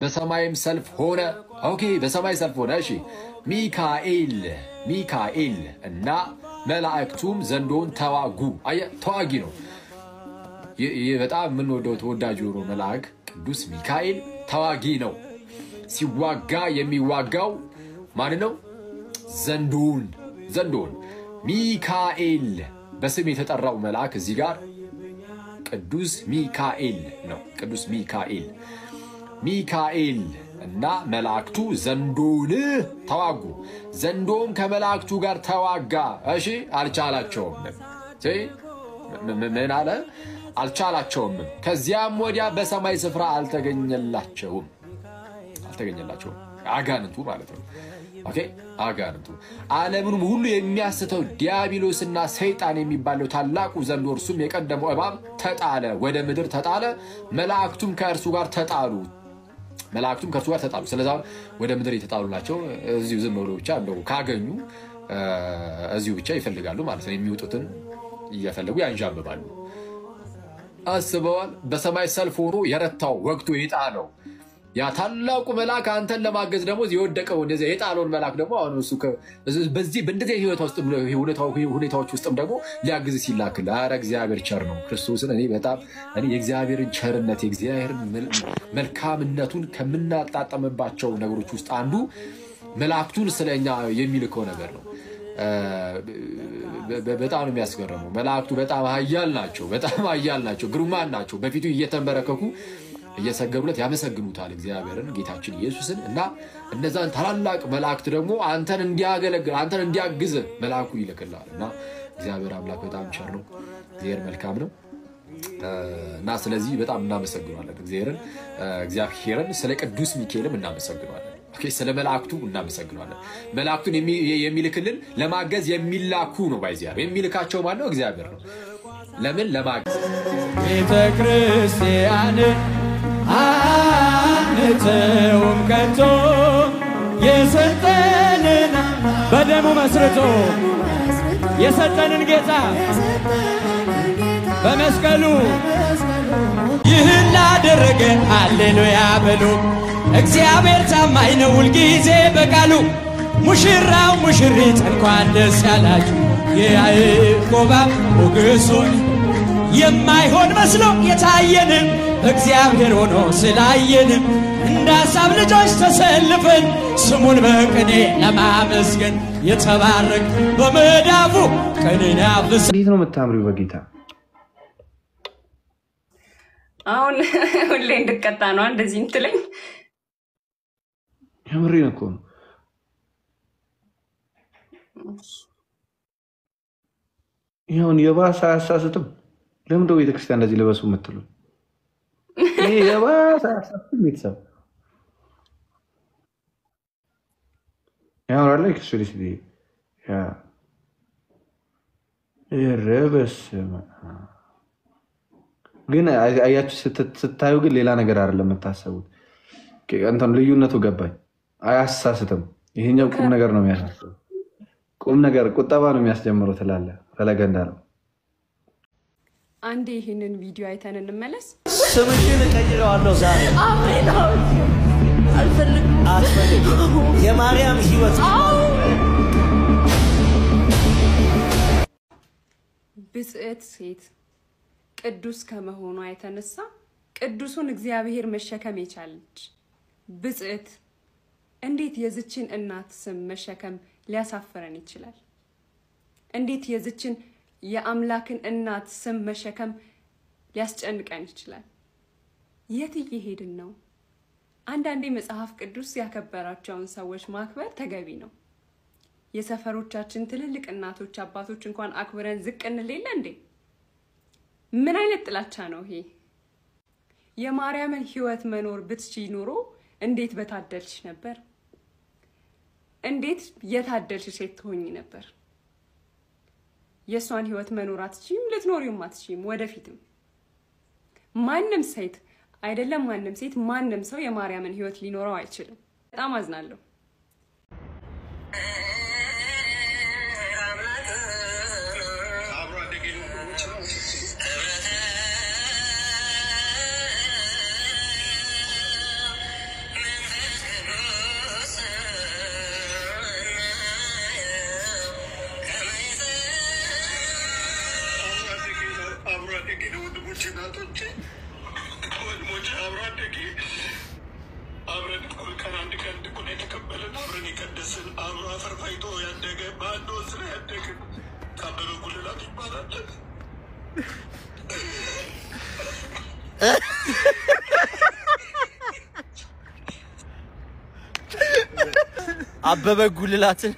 በሰማይም ሰልፍ ሆነ ኦኬ በሰማይ ሰልፍ ሆነ እሺ ሚካኤል እና መላእክቱም ዘንዶን ተዋጉ አየ ተዋጊ ነው በጣም ምን ወደው ተወዳጁ ነው መልአክ ቅዱስ ሚካኤል ተዋጊ ነው ሲዋጋ የሚዋጋው ማን ነው ዘንዶን ሚካኤል በስም የተጠራው መልአክ እዚህ ጋር ቅዱስ ሚካኤል ነው ቅዱስ ሚካኤል እና መላእክቱ ዘንዶን ተዋጉ ዘንዶም ከመላእክቱ ጋር ተዋጋ እሺ አልቻላቸውም ምን አለ አልቻላቸውም ከዚያም ወዲያ በሰማይ ስፍራ አልተገኘላቸውም አጋንንቱ ማለት ነው ኦኬ አጋንንቱ ዓለምን ሁሉ የሚያስተው ዲያብሎስና ሰይጣን የሚባለው ታላቁ ዘንዶ እርሱም የቀደመው እባብ ተጣለ ወደ ምድር ተጣለ መላእክቱም ከእርሱ ጋር ተጣሉ ስለዚህ ወደ ምድር የተጣሉላቸው እዚሁ ዝም ብለው ብቻ እንደው ካገኙ እዚሁ ብቻ ይፈልጋሉ ማለት ነው የሚወጡትን እየፈለጉ ያንዣብባሉ አስበዋል በሰማይ ሰልፍ ሆኖ የረታው ወቅቱ የጣለው ያ ታላቁ መልአክ አንተን ለማገዝ ደግሞ የወደቀው እንደዚህ የጣለውን መልአክ ደግሞ አሁን እሱ በዚህ በእንደዚህ ሁኔታዎች ውስጥም ደግሞ ሊያግዝ ሲላክል አረ እግዚአብሔር ቸር ነው ክርስቶስን እኔ የእግዚአብሔርን ቸርነት የእግዚአብሔርን መልካምነቱን ከምናጣጣምባቸው ነገሮች ውስጥ አንዱ መላእክቱን ስለኛ የሚልከው ነገር ነው በጣም ነው የሚያስገርመው መላእክቱ በጣም ኃያል ናቸው ግሩማን ናቸው በፊቱ እየተንበረከኩ እየሰገዱለት ያመሰግኑታል እግዚአብሔርን ጌታችን ኢየሱስን እና እነዛን ታላላቅ መላእክት ደግሞ አንተን እንዲያገለግል አንተን እንዲያግዝ መልአኩ ይልክልሃል እግዚአብሔር አምላክ በጣም ቸር ነው እግዚአብሔር መልካም ነው እና ስለዚህ በጣም እናመሰግናለን እግዚአብሔርን ስለ ቅዱስ ሚካኤልም እናመሰግናለን ኦኬ ስለ መላእክቱ እናመሰግናለን መላእክቱን የሚልክልን ለማገዝ የሚላኩ ነው ባይዚያር የሚልካቸው ማለት ነው እግዚአብሔር ነው ለምን ለማገዝ ቤተክርስቲያን አንተውም ከቶ የሰጠንን በደሙ መስርቶ የሰጠንን ጌታ በመስቀሉ ይህን ላደረገ ሃሌሉያ በሉ እግዚአብሔር ታማኝ ነው ሁልጊዜ በቃሉ ሙሽራው ሙሽሪት እንኳን ደስ ያላችሁ የያዕቆብ ሞገሱን የማይሆን መስሎ የታየንም እግዚአብሔር ሆኖ ስላየንም እንደ ሐሳብ ልጆች ተሰልፈን ስሙን በቅኔ ለማመስገን የተባረክ በመዳፉ ቀኔን ያፍስ እንዴት ነው የምታምሪው በጌታ አሁን ሁሌ እንድቀጣ ነው እንደዚህ እንትለኝ የምሬን እኮ ነው ይሁን የባሰ አሳስተም ለምን ነው ቤተክርስቲያን እንደዚህ ለበሱ የምትሉ ይሄ የባሰ አሳስተም ቤተሰብ ያው አለ ክሱሪስ ዲ ያ የረበስማ ግን አያችሁ ስታዩ ግን ሌላ ነገር አይደለም የምታሰቡት እንትን ልዩነቱ ገባኝ አያሳስተም ይሄኛው ቁም ነገር ነው የሚያሳስበው ቁም ነገር ቁጠባ ነው የሚያስጀምረው ተላለ ፈለገንዳ ነው አንዴ ይሄንን ቪዲዮ አይተን እንመለስ ስምሽን ቀይረዋለሁ ዛሬ አሜን አልፈልግ የማርያም ህይወት ብጽዕት ሴት ቅዱስ ከመሆኗ የተነሳ ቅዱሱን እግዚአብሔር መሸከም የቻለች ብጽዕት እንዴት የዝችን እናት ስም መሸከም ሊያሳፍረን ይችላል እንዴት የዝችን የአምላክን እናት ስም መሸከም ሊያስጨንቀን ይችላል የት እየሄድን ነው አንዳንዴ መጽሐፍ ቅዱስ ያከበራቸውን ሰዎች ማክበር ተገቢ ነው የሰፈሮቻችን ትልልቅ እናቶች አባቶች እንኳን አክብረን ዝቅ እንሌለ እንዴ ምን አይነት ጥላቻ ነው ይሄ የማርያምን ህይወት መኖር ብትችይ ኑሮ እንዴት በታደልሽ ነበር እንዴት የታደልሽ ሴት ትሆኚ ነበር የሷን ህይወት መኖር አትችይም ልትኖሪውም አትችይም ወደፊትም ማንንም ሴት አይደለም ማንንም ሰው የማርያምን ህይወት ሊኖረው አይችልም በጣም አዝናለሁ ቀን አንድ ቀን ድቁን የተቀበልን አብረን የቀደስን አብሮ አፈር ፋይቶ ያደገ በአንድ ወንዝ ላይ ያደግን አበበ ጉልላት ይባላል። አበበ ጉልላትን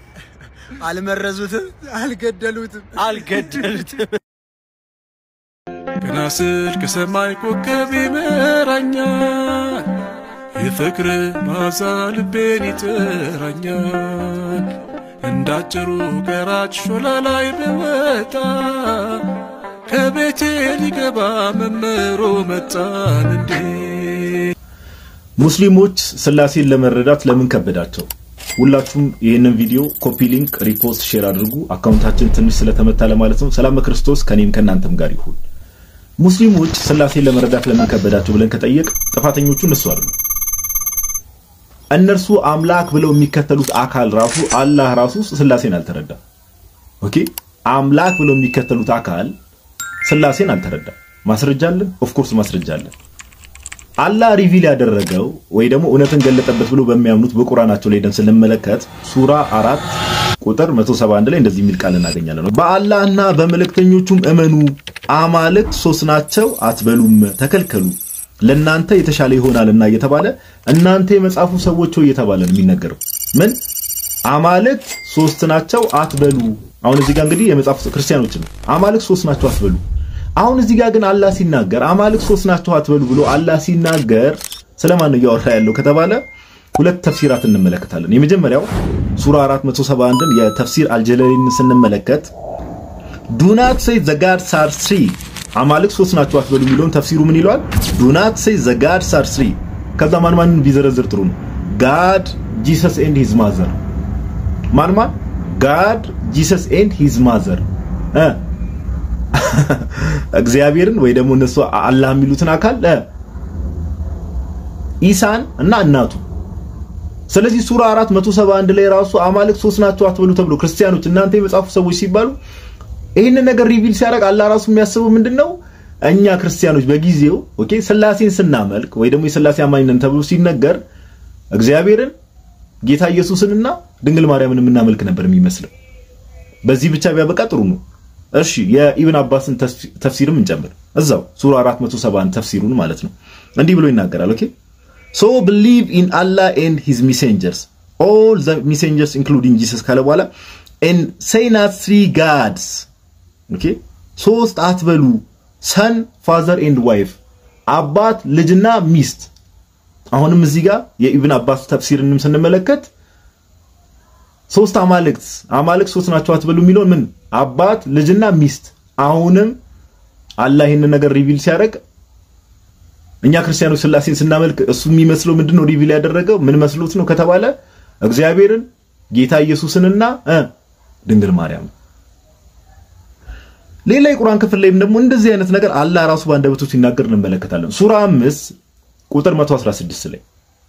አልመረዙትም፣ አልገደሉትም። ገና ስል ከሰማይ ኮከብ ይመራኛል፣ የፍቅር ማዛ ልቤን ይጥራኛል። እንዳጭሩ ገራጭ ሾላ ላይ በወጣ ከቤቴ ሊገባ መምሮ መጣን እንዴ። ሙስሊሞች ስላሴን ለመረዳት ለምን ከበዳቸው? ሁላችሁም ይሄንን ቪዲዮ ኮፒ ሊንክ፣ ሪፖስት፣ ሼር አድርጉ። አካውንታችን ትንሽ ስለተመታ ለማለት ነው። ሰላም ክርስቶስ ከኔም ከናንተም ጋር ይሁን። ሙስሊሞች ስላሴን ለመረዳት ለምን ከበዳቸው ብለን ከጠየቅ ጥፋተኞቹ እነሱ አይደሉም። እነርሱ አምላክ ብለው የሚከተሉት አካል ራሱ አላህ ራሱ ስላሴን አልተረዳ። ኦኬ አምላክ ብለው የሚከተሉት አካል ስላሴን አልተረዳ። ማስረጃ አለን? ኦፍ ኮርስ ማስረጃ አለን። አላህ ሪቪል ያደረገው ወይ ደግሞ እውነትን ገለጠበት ብሎ በሚያምኑት በቁርአናቸው ላይ ደን ስንመለከት ሱራ 4 ቁጥር 171 ላይ እንደዚህ የሚል ቃል እናገኛለን። በአላህና በመለክተኞቹም እመኑ፣ አማልክት ሶስት ናቸው አትበሉም፣ ተከልከሉ፣ ለናንተ የተሻለ ይሆናልና እየተባለ እናንተ የመጻፉ ሰዎች ሆይ እየተባለ ነው የሚነገረው። ምን አማልክት ሶስት ናቸው አትበሉ። አሁን እዚህ ጋር እንግዲህ የመጻፉ ክርስቲያኖች ነው አማልክት ሶስት ናቸው አትበሉ። አሁን እዚህ ጋር ግን አላህ ሲናገር አማልክት ሶስት ናቸው አትበሉ ብሎ አላህ ሲናገር ስለማን ነው ያወራ ያለው ከተባለ ሁለት ተፍሲራት እንመለከታለን። የመጀመሪያው ሱራ 471ን የተፍሲር አልጀላሊን ስንመለከት do not say the gods are three አማልክት ሶስት ናቸው አትበሉ የሚለውን ተፍሲሩ ምን ይላል? do not say the gods are three ከዛ ማን ቢዘረዝር ጥሩ ነው? God, Jesus and his mother ማን God, Jesus and his mother እግዚአብሔርን ወይ ደግሞ እነሱ አላህ የሚሉትን አካል ኢሳን እና እናቱ። ስለዚህ ሱራ 471 ላይ ራሱ አማልክት ሶስት ናቸው አትበሉ ተብሎ ክርስቲያኖች እናንተ የመጻፉ ሰዎች ሲባሉ ይሄንን ነገር ሪቪል ሲያደርግ አላህ ራሱ የሚያስበው ምንድነው? እኛ ክርስቲያኖች በጊዜው ኦኬ ስላሴን ስናመልክ ወይ ደግሞ የስላሴ አማኝ ነን ተብሎ ሲነገር እግዚአብሔርን ጌታ ኢየሱስንና ድንግል ማርያምን የምናመልክ ነበር የሚመስለው። በዚህ ብቻ ቢያበቃ ጥሩ ነው። እሺ የኢብን አባስን ተፍሲርም እንጨምር እዛው ሱራ 471 ተፍሲሩን ማለት ነው። እንዲህ ብሎ ይናገራል። ኦኬ so believe in Allah and his messengers, all the messengers including Jesus ካለ በኋላ and say not three gods. ኦኬ ሶስት አትበሉ son, father and wife አባት ልጅና ሚስት። አሁንም እዚህ ጋር የኢብን አባስ ተፍሲርንም ስንመለከት ሶስት አማልክት ሶስት ናቸው አትበሉ የሚለው ምን አባት ልጅና ሚስት። አሁንም አላህ ይሄንን ነገር ሪቪል ሲያደርግ እኛ ክርስቲያኖች ስላሴን ስናመልክ እሱ የሚመስለው ምንድነው ሪቪል ያደረገው ምን መስሎት ነው ከተባለ እግዚአብሔርን ጌታ ኢየሱስንና ድንግል ማርያም። ሌላ የቁርአን ክፍል ላይም ደግሞ እንደዚህ አይነት ነገር አላህ ራሱ ባንደበቱ ሲናገር እንመለከታለን። ሱራ 5 ቁጥር 116 ላይ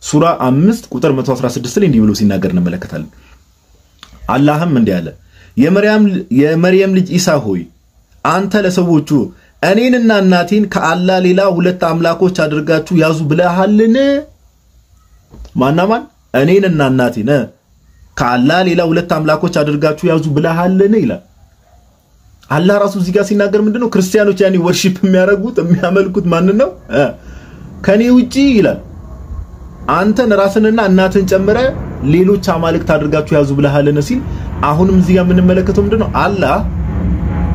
ሱራ 5 ቁጥር 116 ላይ እንዲህ ብሎ ሲናገር እንመለከታለን። አላህም እንዲህ አለ የመርየም ልጅ ኢሳ ሆይ አንተ ለሰዎቹ እኔንና እናቴን ከአላህ ሌላ ሁለት አምላኮች አድርጋችሁ ያዙ ብለሃልን? ማናማን እኔንና እናቴን ከአላህ ሌላ ሁለት አምላኮች አድርጋችሁ ያዙ ብለሃልን ይላል። አላህ ራሱ እዚህ ጋር ሲናገር ምንድነው ክርስቲያኖች ያኔ ወርሺፕ የሚያመልኩት ማን ነው? ከኔ ውጪ ይላል አንተን ራስንና እናትን ጨምረ ሌሎች አማልክት አድርጋችሁ ያዙ ብለሃልን ሲል አሁንም እዚህ ጋር የምንመለከተው ምንድነው አላህ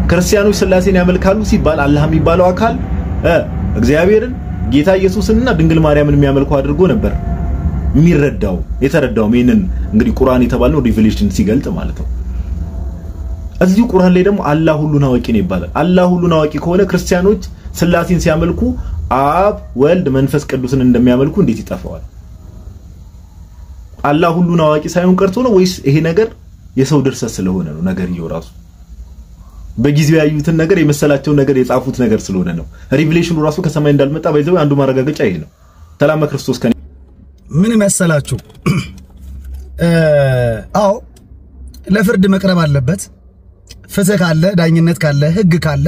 ክርስቲያኖች ስላሴን ያመልካሉ ሲባል አላህ የሚባለው አካል እግዚአብሔርን ጌታ ኢየሱስንና ድንግል ማርያምን የሚያመልኩ አድርጎ ነበር የተረዳው ይሄንን እንግዲህ ቁርአን የተባለው ሪቪሌሽን ሲገልጥ ማለት ነው። እዚሁ ቁርአን ላይ ደግሞ አላህ ሁሉን አዋቂ ነው ይባላል። አላህ ሁሉን አዋቂ ከሆነ ክርስቲያኖች ስላሴን ሲያመልኩ አብ ወልድ መንፈስ ቅዱስን እንደሚያመልኩ እንዴት ይጠፋዋል? አላህ ሁሉን አዋቂ ሳይሆን ቀርቶ ነው ወይስ ይሄ ነገር የሰው ድርሰት ስለሆነ ነው? ነገር ይወራሱ በጊዜው ያዩትን ነገር የመሰላቸው ነገር የጻፉት ነገር ስለሆነ ነው። ሪቪሌሽኑ ራሱ ከሰማይ እንዳልመጣ ባይዘው አንዱ ማረጋገጫ ይሄ ነው። ተላማ ክርስቶስ ከኔ ምን መሰላችሁ? አዎ ለፍርድ መቅረብ አለበት። ፍትህ ካለ ዳኝነት ካለ ህግ ካለ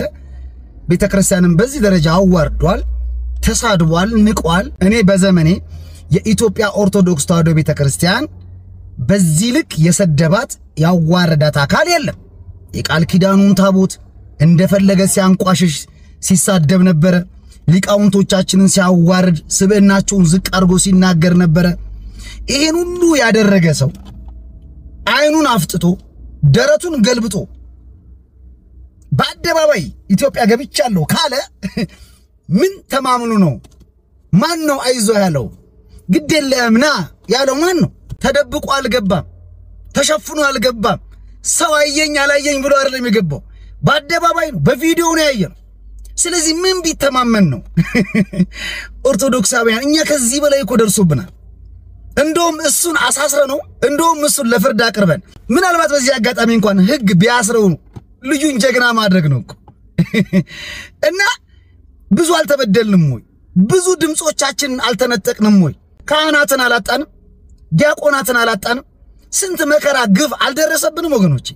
ቤተክርስቲያንን በዚህ ደረጃ አዋርዷል፣ ተሳድቧል፣ ንቋል። እኔ በዘመኔ የኢትዮጵያ ኦርቶዶክስ ተዋሕዶ ቤተክርስቲያን በዚህ ልክ የሰደባት ያዋረዳት አካል የለም። የቃል ኪዳኑን ታቦት እንደፈለገ ሲያንቋሽሽ ሲሳደብ ነበረ። ሊቃውንቶቻችንን ሲያዋርድ ስብዕናቸውን ዝቅ አድርጎ ሲናገር ነበረ። ይሄን ሁሉ ያደረገ ሰው አይኑን አፍጥጦ ደረቱን ገልብጦ በአደባባይ ኢትዮጵያ ገብቻለሁ ካለ ምን ተማምኑ ነው? ማን ነው አይዞ ያለው? ግዴለምና ያለው ማን ነው? ተደብቆ አልገባም፣ ተሸፍኖ አልገባም። ሰው አየኝ አላየኝ ብሎ አይደለም የገባው፣ በአደባባይ ነው፣ በቪዲዮ ነው ያየነው። ስለዚህ ምን ቢተማመን ነው? ኦርቶዶክሳውያን እኛ ከዚህ በላይ እኮ ደርሶብናል። እንደውም እሱን አሳስረ ነው እንደውም እሱን ለፍርድ አቅርበን ምናልባት በዚህ አጋጣሚ እንኳን ህግ ቢያስረው ልዩን ጀግና ማድረግ ነው እኮ እና ብዙ አልተበደልንም ወይ? ብዙ ድምጾቻችንን አልተነጠቅንም ወይ? ካህናትን አላጣንም? ዲያቆናትን አላጣንም? ስንት መከራ ግፍ አልደረሰብንም ወገኖቼ?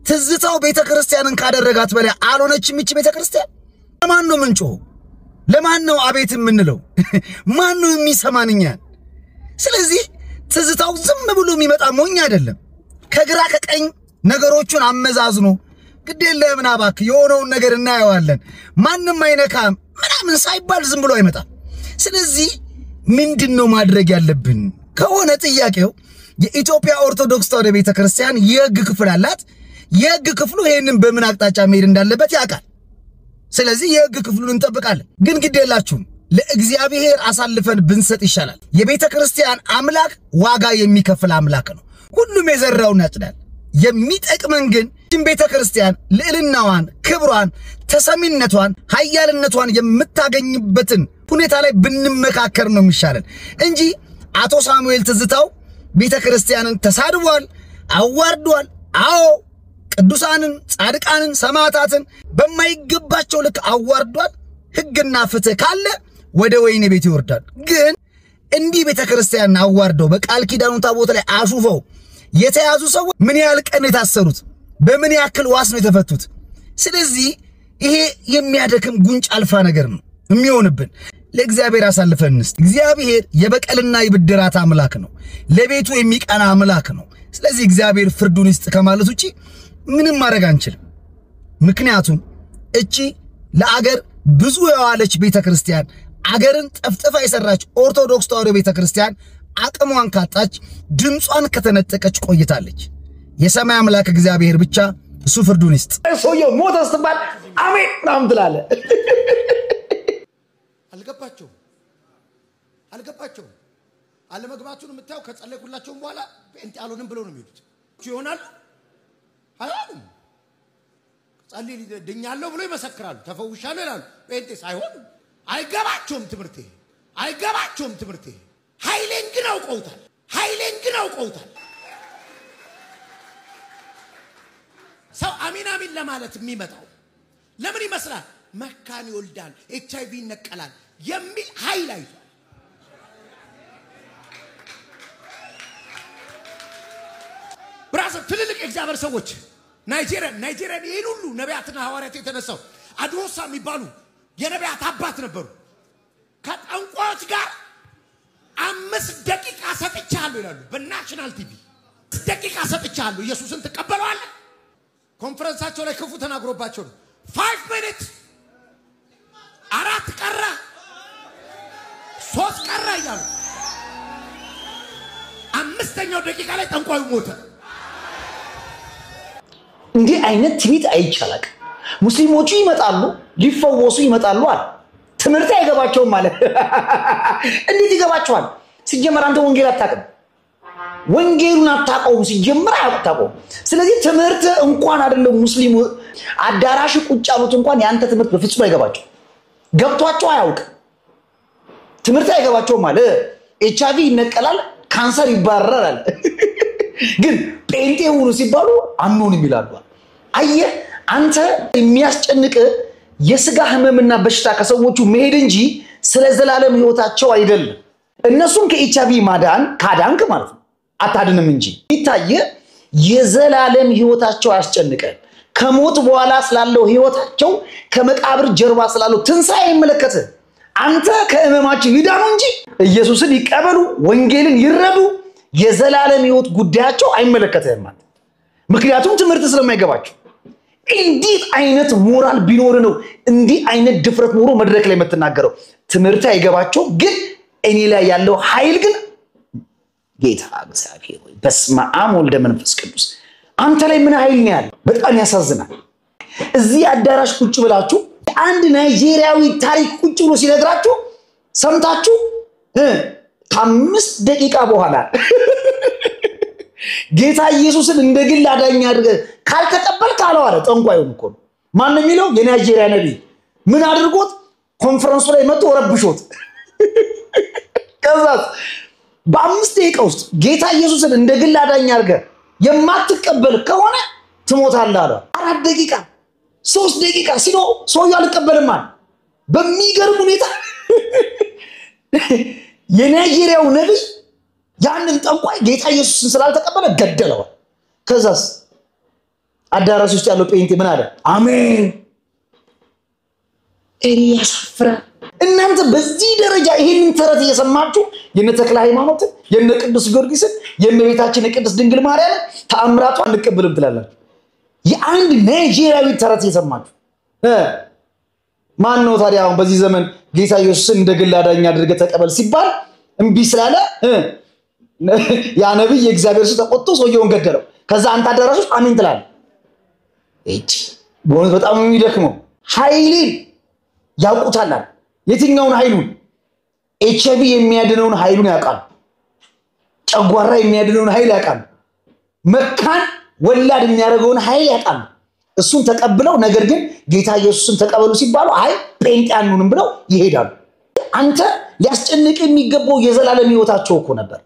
ትዝታው ቤተክርስቲያንን ካደረጋት በላይ አልሆነችም እቺ ቤተክርስቲያን። ለማን ነው ምንጮ? ለማን ነው አቤት የምንለው? ማን ነው የሚሰማንኛል? ስለዚህ ትዝታው ዝም ብሎ የሚመጣ ሞኝ አይደለም። ከግራ ከቀኝ ነገሮቹን አመዛዝኖ ግዴለምን አባክ የሆነውን ነገር እናየዋለን ማንንም አይነካም ምናምን ሳይባል ዝም ብሎ አይመጣም። ስለዚህ ምንድነው ማድረግ ያለብን ከሆነ ጥያቄው የኢትዮጵያ ኦርቶዶክስ ተዋሕዶ ቤተክርስቲያን የሕግ ክፍል አላት። የሕግ ክፍሉ ይሄንን በምን አቅጣጫ መሄድ እንዳለበት ያውቃል። ስለዚህ የሕግ ክፍሉን እንጠብቃለን። ግን ግዴላችሁም ለእግዚአብሔር አሳልፈን ብንሰጥ ይሻላል። የቤተክርስቲያን አምላክ ዋጋ የሚከፍል አምላክ ነው። ሁሉም የዘራውን ያጭዳል። የሚጠቅመን ግን ቤተክርስቲያን ልዕልናዋን፣ ክብሯን፣ ተሰሚነቷን፣ ኃያልነቷን የምታገኝበትን ሁኔታ ላይ ብንመካከር ነው የሚሻለን እንጂ አቶ ሳሙኤል ትዝታው ቤተክርስቲያንን ተሳድቧል፣ አዋርዷል። አዎ ቅዱሳንን፣ ጻድቃንን፣ ሰማዕታትን በማይገባቸው ልክ አዋርዷል። ሕግና ፍትህ ካለ ወደ ወይኔ ቤት ይወርዳል። ግን እንዲህ ቤተክርስቲያንን አዋርደው በቃል ኪዳኑ ታቦት ላይ አሹፈው የተያዙ ሰዎች ምን ያህል ቀን የታሰሩት? በምን ያክል ዋስ ነው የተፈቱት? ስለዚህ ይሄ የሚያደክም ጉንጭ አልፋ ነገር ነው የሚሆንብን። ለእግዚአብሔር አሳልፈን እንስጥ። እግዚአብሔር የበቀልና የብድራት አምላክ ነው። ለቤቱ የሚቀና አምላክ ነው። ስለዚህ እግዚአብሔር ፍርዱን ይስጥ ከማለት ውጪ ምንም ማድረግ አንችልም። ምክንያቱም እቺ ለአገር ብዙ የዋለች ቤተክርስቲያን አገርን ጠፍጥፋ የሰራች ኦርቶዶክስ ተዋሕዶ ቤተክርስቲያን አቅሟን ካጣች ድምጿን ከተነጠቀች ቆይታለች። የሰማይ አምላክ እግዚአብሔር ብቻ እሱ ፍርዱን ይስጥ። ሰውየው ሞተ ስትባል አሜን ናም ትላለ። አልገባቸው አለመግባቱን የምታየው ከጸለይኩላቸው በኋላ ጴንጤ አልሆንም ብለው ነው የሚሉት። ይሆናል አይሆንም። ጸልይ ድኛለሁ ብሎ ይመሰክራሉ፣ ተፈውሻለሁ ይላሉ። ጴንጤ ሳይሆን አይገባቸውም ትምህርቴ። ኃይሌን ግን አውቀውታል። ሰው አሚን አሚን ለማለት የሚመጣው ለምን ይመስላል? መካን ይወልዳል፣ ኤችአይቪ ይነቀላል የሚል ኃይል አይቷል። ብራዘር ትልልቅ የእግዚአብሔር ሰዎች ናይጄሪያን ይህን ሁሉ ነቢያትና ሐዋርያት የተነሳው አድሮሳ የሚባሉ የነቢያት አባት ነበሩ። ከጠንቋዮች ጋር 5 ደቂቃ ሰጥቻለሁ ይላሉ በናሽናል ቲቪ። 5 ደቂቃ ሰጥቻለሁ ኢየሱስን ትቀበለዋለህ? ኮንፈረንሳቸው ላይ ክፉ ተናግሮባቸው ነው። 5 minutes 4 ቀረ 3 ቀረ ይላሉ። 5ኛው ደቂቃ ላይ ጠንቋዩ ሞተ። እንዲህ አይነት ትዕቢት አይቻላል። ሙስሊሞቹ ይመጣሉ ሊፈወሱ ይመጣሉ አለ። ትምህርት አይገባቸውም ማለት እንዴት ይገባቸዋል? ሲጀመር አንተ ወንጌል አታውቅም፣ ወንጌሉን አታውቀውም፣ ሲጀመር አታውቀውም። ስለዚህ ትምህርት እንኳን አይደለም ሙስሊሙ አዳራሽ ቁጭ ያሉት እንኳን ያንተ ትምህርት በፍጹም አይገባቸው፣ ገብቷቸው አያውቅ። ትምህርት አይገባቸውም ማለት ኤችአይቪ ይነቀላል፣ ካንሰር ይባረራል። ግን ጴንጤ ሁሉ ሲባሉ አምኖንም ይላሉ። አየህ አንተ የሚያስጨንቅ የስጋ ህመምና በሽታ ከሰዎቹ መሄድ እንጂ ስለ ዘላለም ህይወታቸው አይደለም። እነሱም ከኤችአይቪ ማዳን ካዳንክ ማለት ነው አታድንም እንጂ ይታየ የዘላለም ህይወታቸው ያስጨንቃል። ከሞት በኋላ ስላለው ህይወታቸው ከመቃብር ጀርባ ስላለው ትንሳኤ ይመለከተ አንተ ከእመማቸው ይዳኑ እንጂ ኢየሱስን ይቀበሉ ወንጌልን ይረዱ የዘላለም ሕይወት ጉዳያቸው አይመለከተህም ማለት ምክንያቱም ትምህርት ስለማይገባቸው እንዴት አይነት ሞራል ቢኖር ነው እንዲህ አይነት ድፍረት ኖሮ መድረክ ላይ መተናገረው ትምህርት አይገባቸው ግን እኔ ላይ ያለው ኃይል ግን ጌታ እግዚአብሔር ወይ በስመ አብ ወልደ መንፈስ ቅዱስ አንተ ላይ ምን ኃይል ነው ያለው በጣም ያሳዝናል እዚህ አዳራሽ ቁጭ ብላችሁ አንድ ናይጄሪያዊ ታሪክ ቁጭ ብሎ ሲነግራችሁ ሰምታችሁ ከ5 ደቂቃ በኋላ ጌታ ኢየሱስን እንደግል አዳኝ አድርገህ ካልተቀበልክ አለው አለ ጠንቋዩን እኮ ማን ነው የሚለው የናይጄሪያ ነብይ ምን አድርጎት ኮንፈረንሱ ላይ መጥቶ ረብሾት ከዛስ በ5 ደቂቃ ውስጥ ጌታ ኢየሱስን እንደግል አዳኝ አድርገህ የማትቀበል ከሆነ ትሞታለህ አለ 4 ደቂቃ 3 ደቂቃ ሲኖ ሰውየው አልቀበልም አለ በሚገርም ሁኔታ የናይጄሪያው ነብይ ያንን ጠንቋይ ጌታ ኢየሱስን ስላልተቀበለ ገደለው ከዛስ አዳራሽ ውስጥ ያለው ጴንጤ ምን አለ አሜን ኤልያስ ፍራ እናንተ በዚህ ደረጃ ይሄንን ተረት እየሰማችሁ የነ ተክለ ሃይማኖት የነ ቅዱስ ጊዮርጊስን የእመቤታችን የቅድስት ድንግል ማርያም ተአምራቱ አንቀበልም ትላላችሁ የአንድ ናይጄሪያዊ ተረት እየሰማችሁ ማን ነው ታዲያ አሁን በዚህ ዘመን ጌታ ኢየሱስን እንደግል አዳኝ አድርገህ ተቀበል ሲባል እምቢ ስላለ ያ ነብይ የእግዚአብሔር ሰው ተቆጥቶ ሰውየውን ገደለው ከዛ አንተ አዳራሽ ውስጥ አሜን ትላለህ እቺ በእውነት በጣም የሚደክመው ኃይልን ያውቁታል የትኛውን ኃይሉን ኤችአይቪ የሚያድነውን ኃይሉን ያውቃል ጨጓራ የሚያድነውን ኃይል ያውቃል መካን ወላድ የሚያደርገውን ኃይል ያውቃል እሱን ተቀብለው ነገር ግን ጌታ ኢየሱስን ተቀበሉ ሲባሉ አይ ጴንጤያኑንም ብለው ይሄዳሉ አንተ ሊያስጨንቅ የሚገባው የዘላለም ሕይወታቸው እኮ ነበር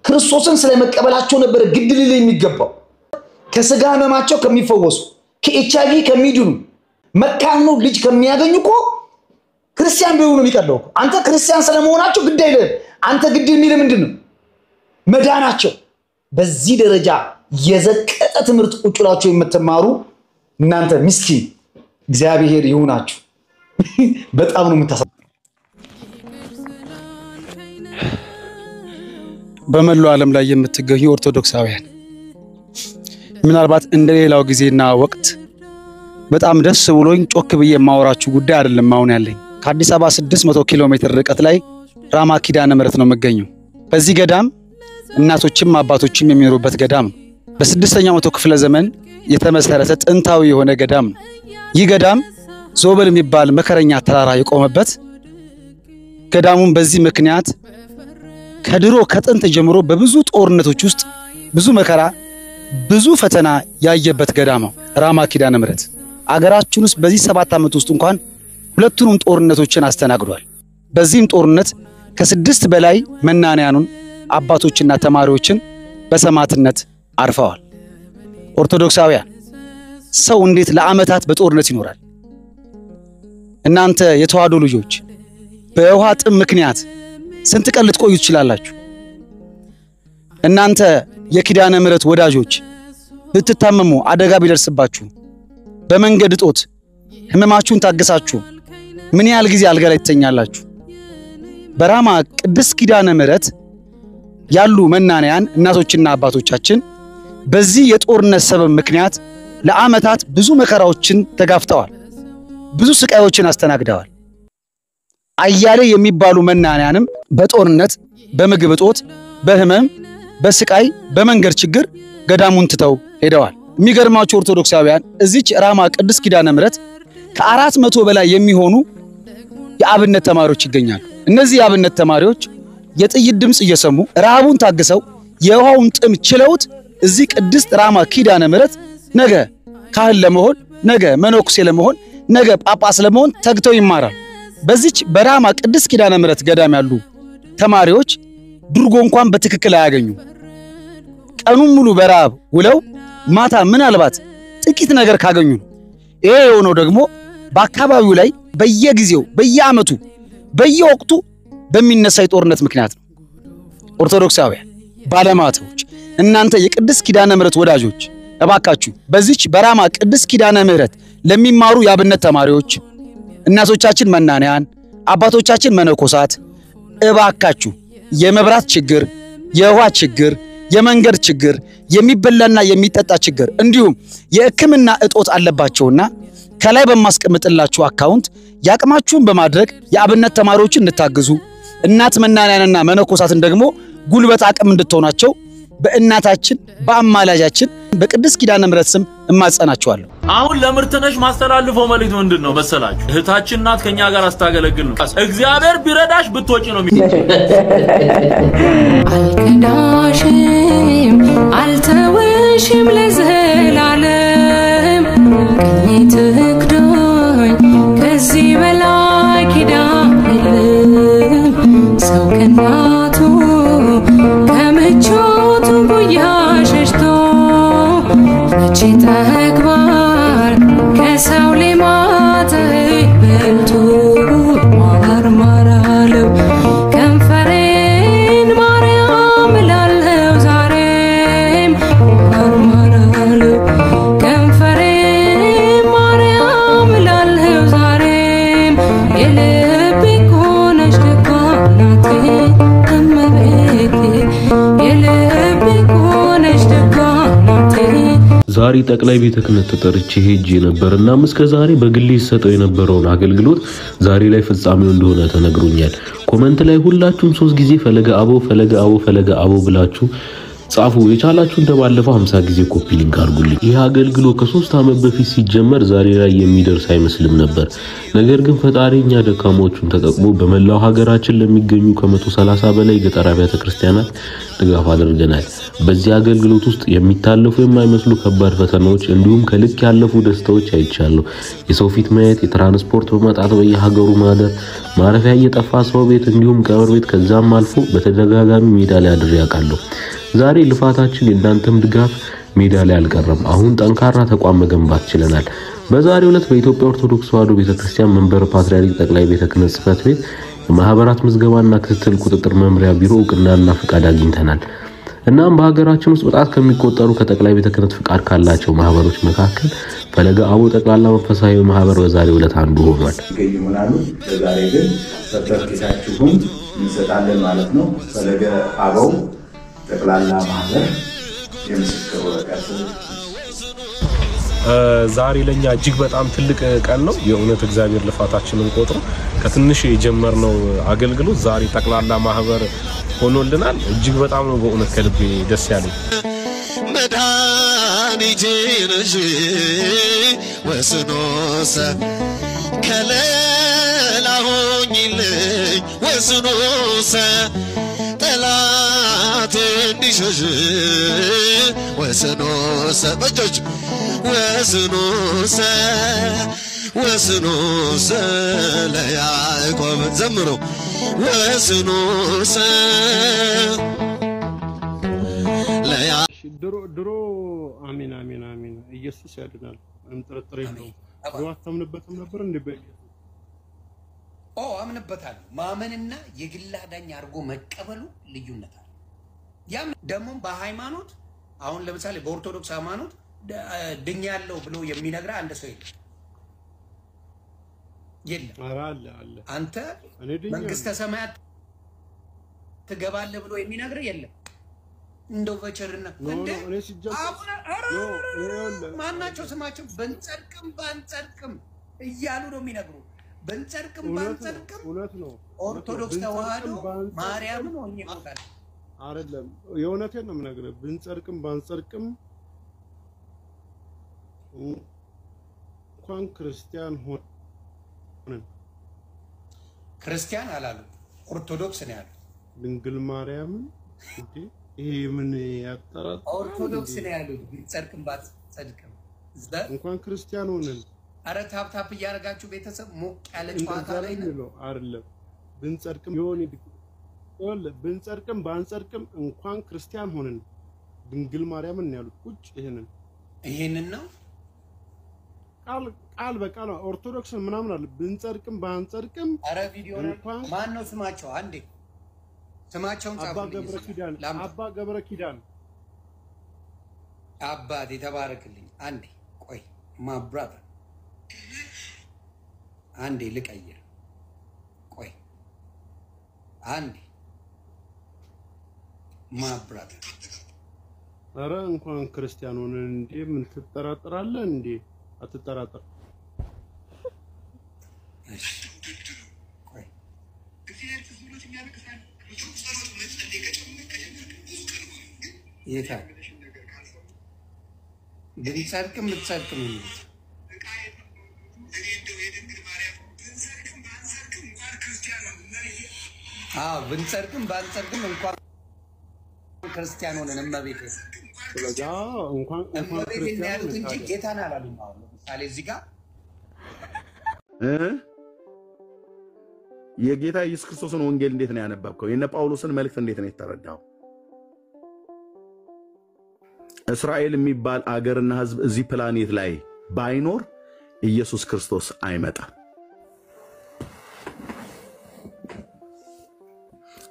ክርስቶስን ስለመቀበላቸው ነበር ግድልል የሚገባው ከስጋ ህመማቸው ከሚፈወሱ ከኤችአይቪ ከሚድኑ መካኑ ልጅ ከሚያገኙ እኮ ክርስቲያን ቢሆኑ የሚቀርደው አንተ ክርስቲያን ስለመሆናቸው ግድ አይደለም አንተ ግድ የሚል ምንድነው መዳናቸው በዚህ ደረጃ የዘቀጠ ትምህርት ቁጭላቸው የምትማሩ እናንተ ምስኪን እግዚአብሔር ይሁናችሁ በጣም ነው የምታሳዝኑ በመላው ዓለም ላይ የምትገኙ ኦርቶዶክሳውያን ምናልባት እንደሌላው ጊዜና ወቅት በጣም ደስ ብሎኝ ጮክ ብዬ የማወራችሁ ጉዳይ አይደለም አሁን ያለኝ ከአዲስ አበባ 600 ኪሎ ሜትር ርቀት ላይ ራማ ኪዳነ ምሕረት ነው የምገኘው በዚህ ገዳም እናቶችም አባቶችም የሚኖሩበት ገዳም በ6ኛው መቶ ክፍለ ዘመን የተመሰረተ ጥንታዊ የሆነ ገዳም ነው ይህ ገዳም ዞብል የሚባል መከረኛ ተራራ የቆመበት ገዳሙን በዚህ ምክንያት ከድሮ ከጥንት ጀምሮ በብዙ ጦርነቶች ውስጥ ብዙ መከራ ብዙ ፈተና ያየበት ገዳም ነው ራማ ኪዳነ ምሕረት አገራችን ውስጥ በዚህ 7 ዓመት ውስጥ እንኳን ሁለቱንም ጦርነቶችን አስተናግዷል በዚህም ጦርነት ከ6 በላይ መናንያኑን አባቶችና ተማሪዎችን በሰማዕትነት አርፈዋል ኦርቶዶክሳውያን ሰው እንዴት ለዓመታት በጦርነት ይኖራል እናንተ የተዋሕዶ ልጆች በውሃ ጥም ምክንያት ስንት ቀን ልትቆዩ ትችላላችሁ እናንተ የኪዳነ ምሕረት ወዳጆች ብትታመሙ አደጋ ቢደርስባችሁ በመንገድ ጦት ህመማችሁን ታገሳችሁ ምን ያህል ጊዜ አልጋ ላይ ትተኛላችሁ በራማ ቅድስት ኪዳነ ምሕረት ያሉ መናንያን እናቶችና አባቶቻችን በዚህ የጦርነት ሰበብ ምክንያት ለዓመታት ብዙ መከራዎችን ተጋፍተዋል ብዙ ስቃዮችን አስተናግደዋል አያሌ የሚባሉ መናንያንም በጦርነት በምግብ ጦት በህመም በስቃይ በመንገድ ችግር ገዳሙን ትተው ሄደዋል የሚገርማችሁ ኦርቶዶክሳውያን እዚች ራማ ቅድስት ኪዳነ ምሕረት ከ400 በላይ የሚሆኑ የአብነት ተማሪዎች ይገኛሉ እነዚህ የአብነት ተማሪዎች የጥይት ድምጽ እየሰሙ ረሃቡን ታግሰው የውሃውን ጥም ችለውት እዚህ ቅድስት ራማ ኪዳነ ምሕረት ነገ ካህን ለመሆን ነገ መነኩሴ ለመሆን ነገ ጳጳስ ለመሆን ተግተው ይማራሉ በዚች በራማ ቅድስት ኪዳነ ምሕረት ገዳም ያሉ ተማሪዎች ድርጎ እንኳን በትክክል አያገኙ ቀኑን ሙሉ በረሃብ ውለው ማታ ምናልባት ጥቂት ነገር ካገኙ ይሄ የሆነው ደግሞ በአካባቢው ላይ በየጊዜው በየዓመቱ በየወቅቱ በሚነሳ የጦርነት ምክንያት ነው ኦርቶዶክሳውያን ባለማተቦች እናንተ የቅድስት ኪዳነ ምሕረት ወዳጆች እባካችሁ በዚች በራማ ቅድስት ኪዳነ ምሕረት ለሚማሩ የአብነት ተማሪዎች እናቶቻችን መናንያን አባቶቻችን መነኮሳት እባካችሁ የመብራት ችግር፣ የውሃ ችግር፣ የመንገድ ችግር፣ የሚበላና የሚጠጣ ችግር እንዲሁም የሕክምና እጦት አለባቸውና ከላይ በማስቀምጥላችሁ አካውንት ያቅማችሁን በማድረግ የአብነት ተማሪዎችን እንድታግዙ እናት መናንያንና መነኮሳትን ደግሞ ጉልበት አቅም እንድትሆናቸው በእናታችን በአማላጃችን በቅድስት ኪዳነ ምሕረት ስም እማጸናችኋለሁ። አሁን ለምርትነሽ ማስተላልፈው መልእክት ምንድነው መሰላችሁ? እህታችን ናት ከኛ ጋር አስታገለግል ነው። እግዚአብሔር ቢረዳሽ ብትወጪ ነው አልከዳሽም አልተወሽም ለዘላለም ቀኝ ትክዳኝ ከዚህ በላይ ኪዳን የለም። ሰው ከናቱ ከምቾቱ ጉያ ሸሽቶ መቼ ጠግባል ከሰው ሌማት በልቶ ማርማራለው ከንፈሬን ማርያም እላለሁ ዛሬም ማርማራለው ከንፈሬን ማርያም እላለሁ ዛሬም የልቤ ኮነሽ ደጓ ናቴ እመቤቴ የልቤ ኮነሽ ደጓ ናቴ። ዛሬ ጠቅላይ ቤተ ክህነት ተጠርቼ ሄጄ ነበርና እስከ ዛሬ በግሌ ሰጠው የነበረውን አገልግሎት ዛሬ ላይ ፍጻሜው እንደሆነ ተነግሮኛል። ኮሜንት ላይ ሁላችሁም 3 ጊዜ ፈለገ አቦ ፈለገ አቦ ፈለገ አቦ ብላችሁ ጻፉ። የቻላችሁ እንደባለፈው 50 ጊዜ ኮፒ ሊንክ አድርጉልኝ። ይህ አገልግሎት ከ3 ዓመት በፊት ሲጀመር ዛሬ ላይ የሚደርስ አይመስልም ነበር። ነገር ግን ፈጣሪኛ ደካሞቹን ተጠቅሞ በመላው ሀገራችን ለሚገኙ ከ130 በላይ ገጠር አብያተ ክርስቲያናት ድጋፍ አድርገናል። በዚህ አገልግሎት ውስጥ የሚታለፉ የማይመስሉ ከባድ ፈተናዎች እንዲሁም ከልክ ያለፉ ደስታዎች አይቻለሁ። የሰው ፊት ማየት፣ የትራንስፖርት በመጣት በየሀገሩ ማደር፣ ማረፊያ እየጠፋ ሰው ቤት እንዲሁም ቀብር ቤት ከዛም አልፎ በተደጋጋሚ ሜዳ ላይ አድሬ ያውቃለሁ። ዛሬ ልፋታችን የእናንተም ድጋፍ ሜዳ ላይ አልቀረም። አሁን ጠንካራ ተቋም መገንባት ችለናል። በዛሬው ዕለት በኢትዮጵያ ኦርቶዶክስ ተዋሕዶ ቤተክርስቲያን መንበረ ፓትርያርክ ጠቅላይ ቤተ ክህነት ጽሕፈት ቤት የማህበራት ምዝገባና ክትትል ቁጥጥር መምሪያ ቢሮ እውቅናና ፍቃድ አግኝተናል። እናም በሀገራችን ውስጥ በጣት ከሚቆጠሩ ከጠቅላይ ቤተ ክህነት ፍቃድ ካላቸው ማህበሮች መካከል ፈለገ አቦ ጠቅላላ መንፈሳዊ ማህበር በዛሬው ዕለት አንዱ ሆኗል። ይገኙናል። በዛሬ ግን ሰርተፊኬታችሁን እንሰጣለን ማለት ነው። ፈለገ አቦ ጠቅላላ ማህበር የምስክር ወረቀት ዛሬ ለኛ እጅግ በጣም ትልቅ ቀን ነው። የእውነት እግዚአብሔር ልፋታችንን ቆጥሮ ከትንሽ የጀመርነው አገልግሎት ዛሬ ጠቅላላ ማህበር ሆኖልናል። እጅግ በጣም ነው በእውነት ከልቤ ደስ ያለኝ። መድኃኒቴ ነሽ ወስኖሰ ከለላ ሆኝልኝ ወስኖሰ ጠላት እንዲሸሽ ወስኖሰ በእጆች ወስኖሰ ወስኖሰ ለያዕቆብ ዘምሮ ወስኖሰ ድሮ አሜን አሜን አሜን ኢየሱስ ያድናል። እንጥርጥር የለውም። ድሮ አታምንበትም ነበር እንዴ? አምንበታለሁ። ማመንና የግል አዳኝ አድርጎ መቀበሉ ልዩነት አለ። ያም ደግሞ በሃይማኖት አሁን ለምሳሌ በኦርቶዶክስ ሃይማኖት ድኛለሁ ብሎ የሚነግራ አንድ ሰው የለም። አለ አንተ መንግስተ ሰማያት ትገባለህ ብሎ የሚነግር የለም። እንደው በቸርነት እንደ ማናቸው ስማቸው በንጸድቅም ባንጸድቅም እያሉ ነው የሚነግሩ። በንጸድቅም ባንጸድቅም እውነት ነው። ኦርቶዶክስ ተዋህዶ ማርያምን ሆኜ ይቆጣል አይደለም። የእውነቴን ነው የምነግርህ። ብንጸድቅም ባንጸድቅም እንኳን ክርስቲያን ሆነን ክርስቲያን አላሉ ኦርቶዶክስ ነው ያሉት። ድንግል ማርያምን እንዴ ይሄ ምን ያጠራል? ኦርቶዶክስ ነው ያሉት። ብንጸድቅም ባንጸድቅም እንኳን ክርስቲያን ሆነን አረ ታፕ እያደረጋችሁ ቤተሰብ ሞቅ ያለ ጨዋታ ላይ ነው አይደለም። ብንጸድቅም ብንጸድቅም ባንጸድቅም እንኳን ክርስቲያን ሆነን ድንግል ማርያምን ነው ያሉት። ቁጭ ይሄንን ነው ቃል በቃል ኦርቶዶክስ ምናምን አለ። ብንጸድቅም ባንጸድቅም አረ ቪዲዮ ማን ነው ስማቸው? አንዴ ስማቸውን ጻፉ። አባ ገብረ ኪዳን አባቴ ተባረክልኝ። አንዴ ቆይ ማብራታ አንዴ ልቀይር። ቆይ አንዴ ማብራት ኧረ እንኳን ክርስቲያን ሆነ እንዴ ምን ትጠራጠራለህ እንዴ? አትጠራጠር። እሺ ቆይ የታ ብንጸድቅም ብትጸድቅም የሚሉት ብንጸድቅም ባንጸድቅም እንኳን ክርስቲያን ሆነን እመቤቴ እመቤቴ ያሉት እንጂ ጌታን አላሉም። አሁን ለምሳሌ እዚህ ጋር የጌታ ኢየሱስ ክርስቶስን ወንጌል እንዴት ነው ያነበብከው? የነ ጳውሎስን መልእክት እንዴት ነው የተረዳው? እስራኤል የሚባል አገርና ህዝብ እዚህ ፕላኔት ላይ ባይኖር ኢየሱስ ክርስቶስ አይመጣም።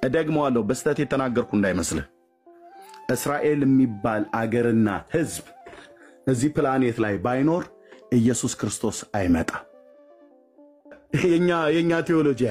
እደግመዋለሁ፣ በስተት የተናገርኩ እንዳይመስልህ። እስራኤል የሚባል አገርና ህዝብ እዚህ ፕላኔት ላይ ባይኖር ኢየሱስ ክርስቶስ አይመጣም። የኛ ቴዎሎጂ